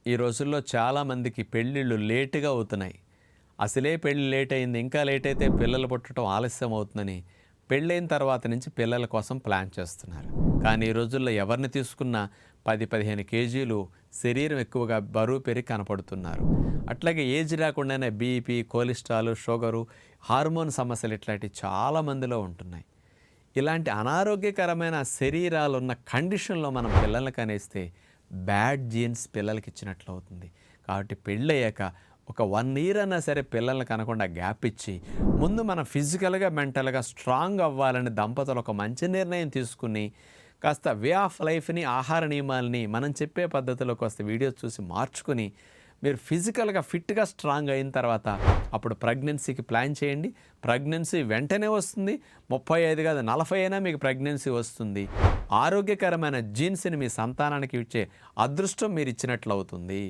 ఈ రోజుల్లో చాలామందికి పెళ్ళిళ్ళు లేటుగా అవుతున్నాయి. అసలే పెళ్లి లేట్ అయింది. ఇంకా లేట్ అయితే పిల్లలు పుట్టడం ఆలస్యం అవుతుందని పెళ్ళైన తర్వాత నుంచి పిల్లల కోసం ప్లాన్ చేస్తున్నారు. కానీ ఈ రోజుల్లో ఎవరిని తీసుకున్నా 10-15 కేజీలు శరీరం ఎక్కువగా బరువు పెరిగి కనపడుతున్నారు. అట్లాగే ఏజ్ లేకుండానే బీపీ, కొలెస్ట్రాల్, షుగరు, హార్మోన్ సమస్యలు ఇట్లాంటివి చాలా మందిలో ఉంటున్నాయి. ఇలాంటి అనారోగ్యకరమైన శరీరాలున్న కండిషన్‌లో మనం పిల్లల్ని కనేస్తే బ్యాడ్ జీన్స్ పిల్లలకి ఇచ్చినట్లు అవుతుంది. కాబట్టి పెళ్ళయ్యాక ఒక 1 ఇయర్ అన్నా సరే పిల్లల్ని కనకుండా గ్యాప్ ఇచ్చి, ముందు మనం ఫిజికల్‌గా, మెంటల్‌గా స్ట్రాంగ్ అవ్వాలని దంపతులు ఒక మంచి నిర్ణయం తీసుకుని, కాస్త వే ఆఫ్ లైఫ్‌ని, ఆహార నియమాల్ని మనం చెప్పే పద్ధతిలో కాస్త వీడియోస్ చూసి మార్చుకొని, మీరు ఫిజికల్‌గా ఫిట్‌గా స్ట్రాంగ్ అయిన తర్వాత అప్పుడు ప్రెగ్నెన్సీకి ప్లాన్ చేయండి. ప్రెగ్నెన్సీ వెంటనే వస్తుంది. 35 కాదు 40 అయినా మీకు ప్రెగ్నెన్సీ వస్తుంది. ఆరోగ్యకరమైన జీన్స్‌ని మీ సంతానానికి ఇచ్చే అదృష్టం మీరిచ్చినట్లవుతుంది.